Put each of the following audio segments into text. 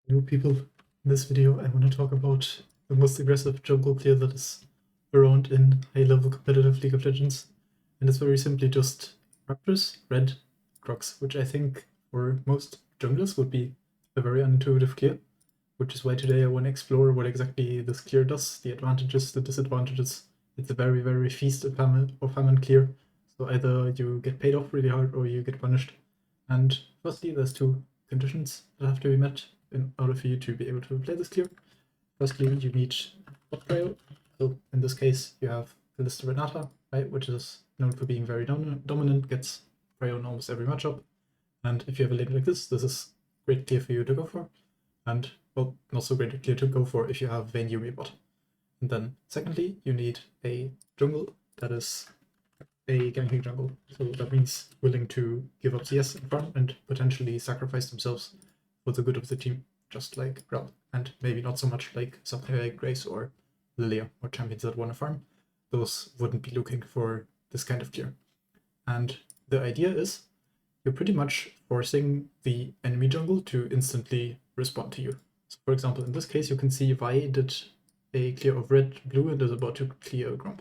New people, in this video I want to talk about the most aggressive jungle clear that is around in high-level competitive League of Legends, and it's very simply just Raptors, Red, Crocs, which I think for most junglers would be a very unintuitive clear, which is why today I want to explore what exactly this clear does, the advantages, the disadvantages. It's a very, very feast or famine clear, so either you get paid off really hard or you get punished. And firstly, there's two conditions that have to be met in order for you to be able to play this clear. Firstly, you need bot prio. So in this case, you have Kalista Renata, right, which is known for being very dominant, gets prio in almost every matchup. And if you have a lane like this is great clear for you to go for. And, well, not so great clear to go for if you have Vayne Yuumi bot. And then, secondly, you need a jungle that is a ganking jungle. So that means willing to give up CS in front and potentially sacrifice themselves for the good of the team, just like Rell, and maybe not so much like something like Grace or Lilia or champions that want to farm. Those wouldn't be looking for this kind of clear. And the idea is you're pretty much forcing the enemy jungle to instantly respond to you. So for example, in this case, you can see Vi did a clear of red, blue, and is about to clear a Gromp.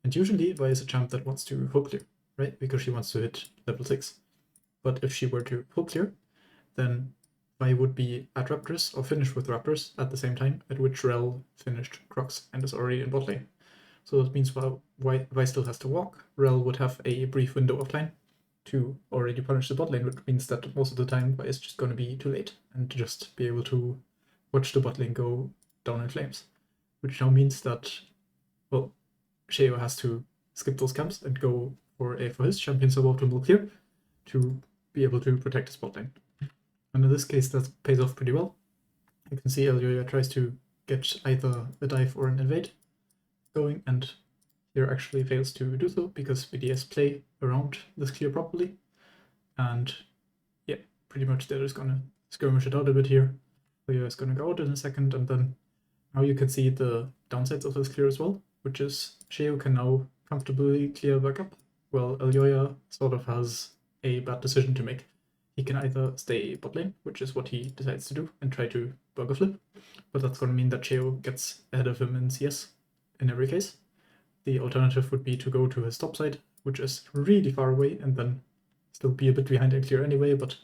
And usually Vi is a champ that wants to full clear, right? Because she wants to hit level 6. But if she were to full clear, then Vi would be at Raptors or finish with Raptors at the same time at which Rell finished Crocs and is already in bot lane. So that means while Vi still has to walk, Rell would have a brief window of time to already punish the bot lane, which means that most of the time Vi is just going to be too late and just be able to watch the bot lane go down in flames. Which now means that, well, Sheo has to skip those camps and go for his champion suboptimal clear to be able to protect his bot lane. And in this case, that pays off pretty well. You can see Elioya tries to get either a dive or an invade going, and here actually fails to do so because BDS play around this clear properly. And yeah, pretty much they're just gonna skirmish it out a bit here. Elioya is gonna go out in a second, and then now you can see the downsides of this clear as well, which is Sheo can now comfortably clear back up, while Elioya sort of has a bad decision to make. He can either stay bot lane, which is what he decides to do, and try to burger flip, but that's going to mean that Sheo gets ahead of him in CS in every case. The alternative would be to go to his top side, which is really far away, and then still be a bit behind and clear anyway, but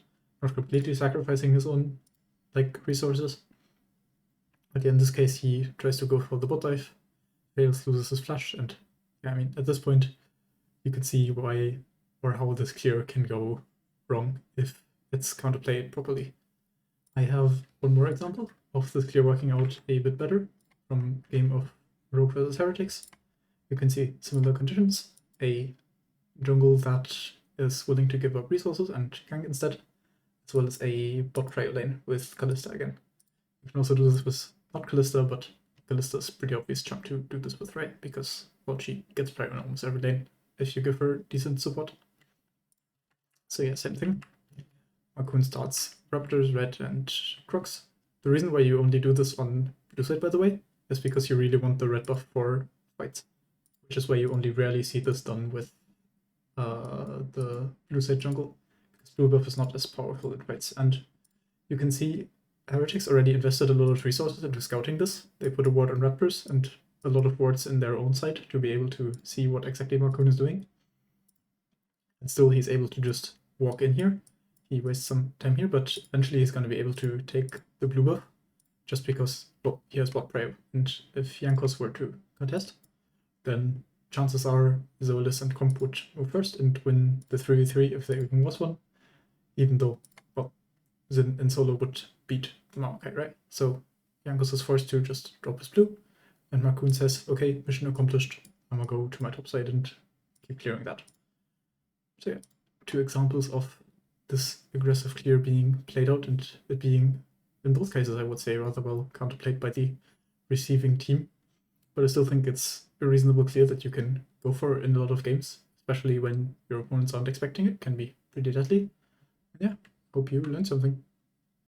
not completely sacrificing his own resources. But in this case, he tries to go for the bot dive, fails, loses his flash, and yeah, I mean, at this point, you can see why or how this clear can go wrong if it's counterplayed properly. I have one more example of this clear working out a bit better from game of Rogue vs Heretics. You can see similar conditions, a jungle that is willing to give up resources and gank instead, as well as a bot trio lane with Kalista again. You can also do this with not Kalista, but Kalista is pretty obvious champ to do this with, right? Because, well, she gets prio in almost every lane if you give her decent support. So yeah, same thing. Markoon starts Raptors, Red, and Crocs. The reason why you only do this on blue side, by the way, is because you really want the red buff for fights, which is why you only rarely see this done with the blue side jungle, because blue buff is not as powerful in fights. And you can see Heretics already invested a lot of resources into scouting this. They put a ward on Raptors and a lot of wards in their own side to be able to see what exactly Markoon is doing. And still he's able to just walk in here. He wastes some time here, but eventually he's going to be able to take the blue buff just because, well, he has bot prio. And if Jankos were to contest, then chances are Zolis and Comp would move first and win the 3v3 if there even was one, even though, well, Xin in solo would beat the Maokai, right? So Jankos is forced to just drop his blue, and Markoon says, okay, mission accomplished, I'm gonna go to my top side and keep clearing that. So yeah, two examples of this aggressive clear being played out and it being, in both cases, I would say, rather well counterplayed by the receiving team. But I still think it's a reasonable clear that you can go for in a lot of games, especially when your opponents aren't expecting it. Can be pretty deadly. And yeah, hope you learned something.